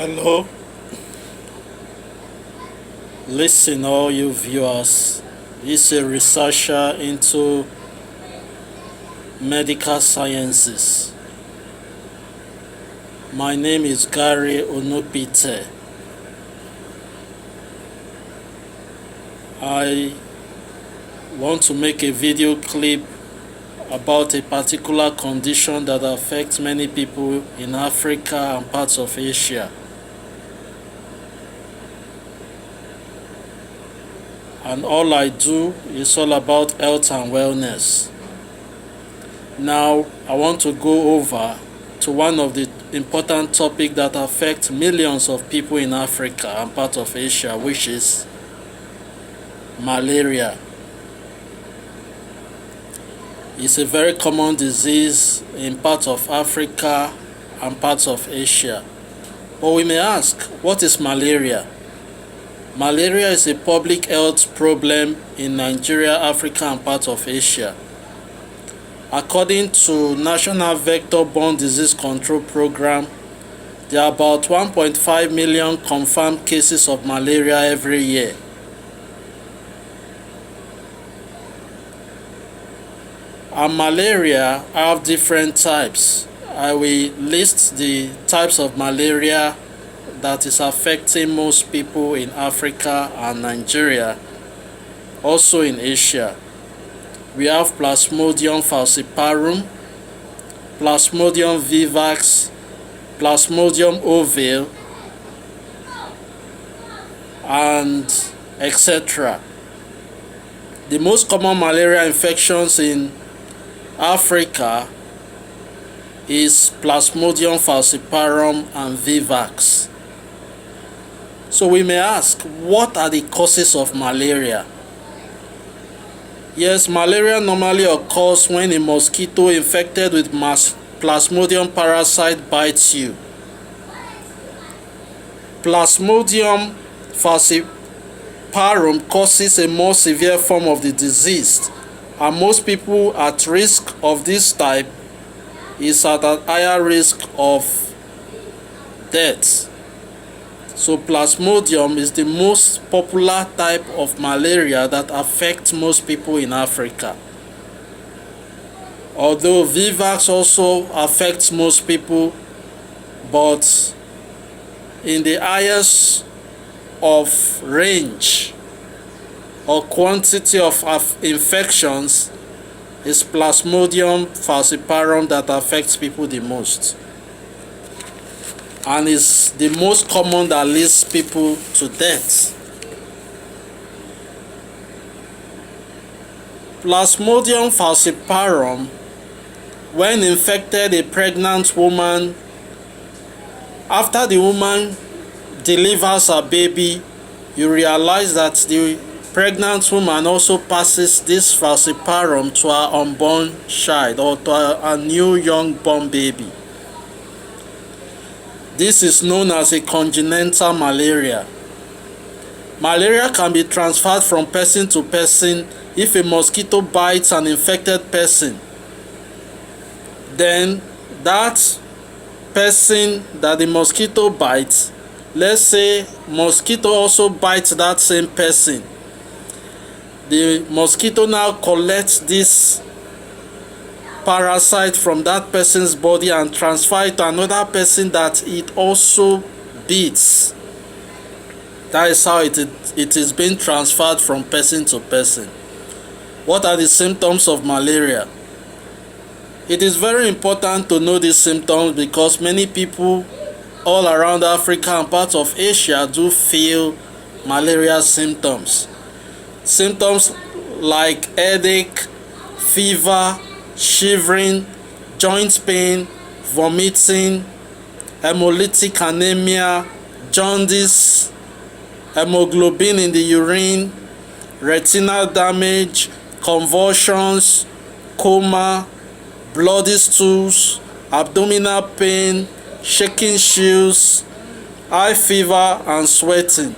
Hello, listen, all you viewers. This is a researcher into medical sciences. My name is Gary Onopite. I want to make a video clip about a particular condition that affects many people in Africa and parts of Asia. And all I do is all about health and wellness. Now, I want to go over to one of the important topics that affect millions of people in Africa and part of Asia, which is malaria. It's a very common disease in parts of Africa and parts of Asia. But we may ask, what is malaria? Malaria is a public health problem in Nigeria, Africa, and parts of Asia. According to National Vector-Borne Disease Control Program, there are about 1.5 million confirmed cases of malaria every year. And malaria have different types. I will list the types of malaria that is affecting most people in Africa and Nigeria, also in Asia. We have Plasmodium falciparum, Plasmodium vivax, Plasmodium ovale, and etc. The most common malaria infections in Africa is Plasmodium falciparum and vivax. So we may ask, what are the causes of malaria? Yes, malaria normally occurs when a mosquito infected with Plasmodium parasite bites you. Plasmodium falciparum causes a more severe form of the disease, and most people at risk of this type is at a higher risk of death. So Plasmodium is the most popular type of malaria that affects most people in Africa. Although Vivax also affects most people, but in the highest of range or quantity of infections is Plasmodium falciparum that affects people the most, and is the most common that leads people to death. Plasmodium falciparum, when infected a pregnant woman, after the woman delivers her baby, you realize that the pregnant woman also passes this falciparum to her unborn child or to a new young born baby. This is known as a congenital malaria. Malaria can be transferred from person to person if a mosquito bites an infected person. Then that person that the mosquito bites, let's say mosquito also bites that same person. The mosquito now collects this parasite from that person's body and transfer it to another person that it also beats. That is how it is being transferred from person to person. What are the symptoms of malaria? It is very important to know these symptoms because many people all around Africa and parts of Asia do feel malaria symptoms. Symptoms like headache, fever, shivering, joint pain, vomiting, hemolytic anemia, jaundice, hemoglobin in the urine, retinal damage, convulsions, coma, bloody stools, abdominal pain, shaking chills, high fever, and sweating.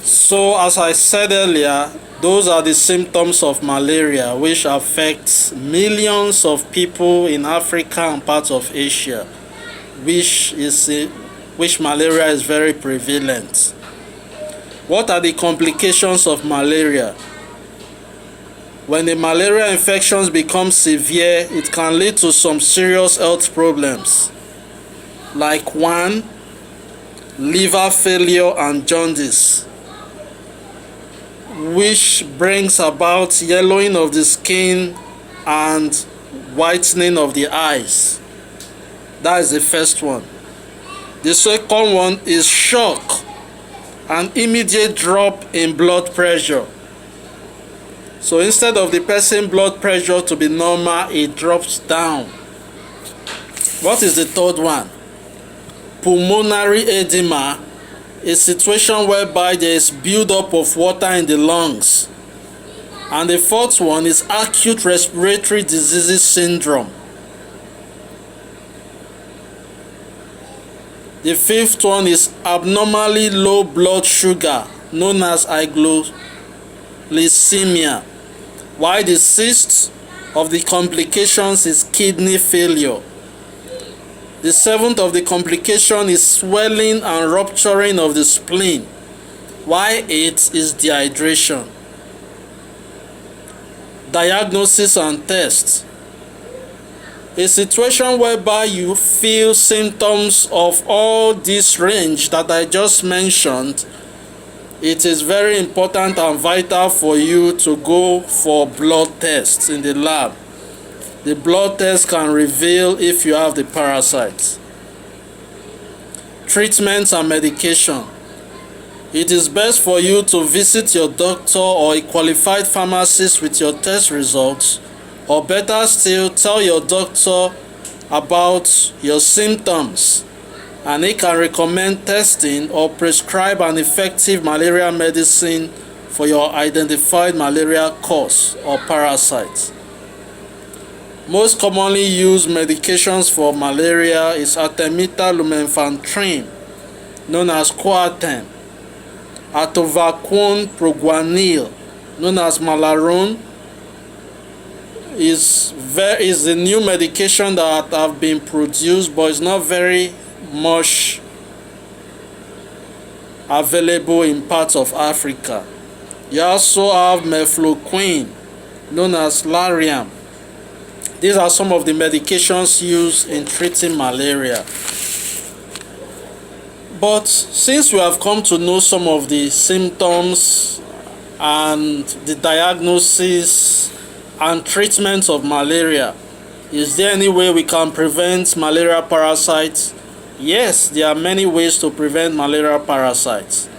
So as I said earlier, Those are the symptoms of malaria, which affects millions of people in Africa and parts of Asia, which malaria is very prevalent. What are the complications of malaria? When the malaria infections become severe, it can lead to some serious health problems, like 1, liver failure and jaundice, which brings about yellowing of the skin and whitening of the eyes. That is the first one. The second one is shock, an immediate drop in blood pressure. So instead of the person's blood pressure to be normal, it drops down. What is the third one? Pulmonary edema, a situation whereby there is buildup of water in the lungs. And the fourth one is acute respiratory diseases syndrome. The fifth one is abnormally low blood sugar, known as hypoglycemia. While the sixth of the complications is kidney failure. The seventh of the complication is swelling and rupturing of the spleen. While eighth is dehydration. Diagnosis and test. A situation whereby you feel symptoms of all this range that I just mentioned, it is very important and vital for you to go for blood tests in the lab. The blood test can reveal if you have the parasites. Treatments and medication. It is best for you to visit your doctor or a qualified pharmacist with your test results, or better still, tell your doctor about your symptoms, and he can recommend testing or prescribe an effective malaria medicine for your identified malaria cause or parasite. Most commonly used medications for malaria is artemether-lumefantrine, known as Coartem, atovaquone proguanil, known as Malarone, is the new medication that have been produced, but it's not very much available in parts of Africa. You also have mefloquine, known as Lariam. These are some of the medications used in treating malaria. But since we have come to know some of the symptoms and the diagnosis and treatment of malaria, is there any way we can prevent malaria parasites? Yes, there are many ways to prevent malaria parasites.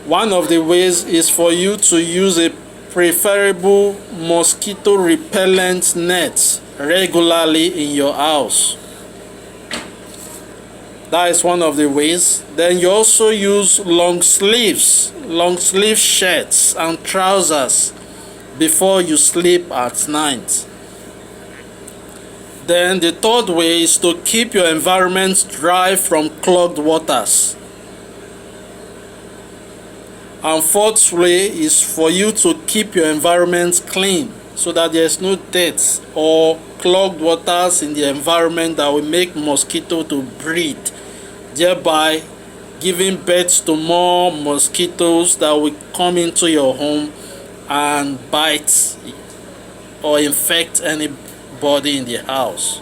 One of the ways is for you to use a preferable mosquito repellent net regularly in your house. That is one of the ways. Then you also use long sleeve shirts and trousers before you sleep at night. Then the third way is to keep your environment dry from clogged waters. And fourth way is for you to keep your environment clean so that there is no dirt or clogged waters in the environment that will make mosquito to breed, thereby giving birth to more mosquitoes that will come into your home and bite or infect anybody in the house.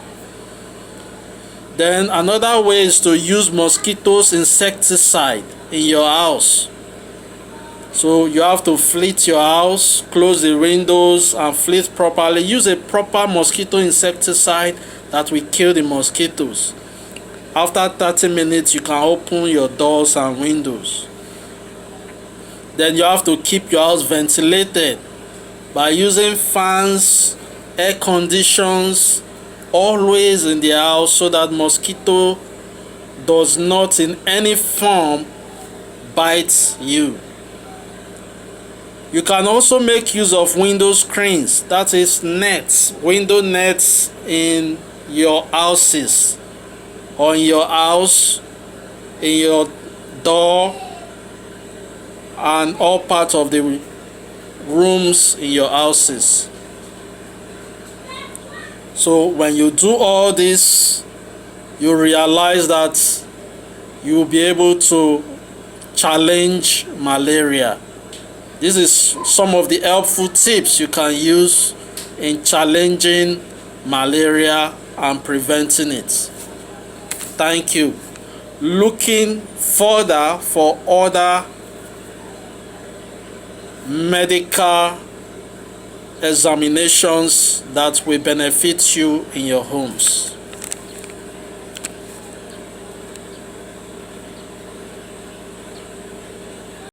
Then another way is to use mosquitoes insecticide in your house. So you have to fleet your house, close the windows and fleet properly. Use a proper mosquito insecticide that will kill the mosquitoes. After 30 minutes, you can open your doors and windows. Then you have to keep your house ventilated by using fans, air conditions, always in the house so that mosquito does not in any form bite you. You can also make use of window screens, that is nets, window nets in your houses or in your house, in your door and all parts of the rooms in your houses. So when you do all this, you realize that you will be able to challenge malaria. This is some of the helpful tips you can use in challenging malaria and preventing it. Thank you. Looking further for other medical examinations that will benefit you in your homes.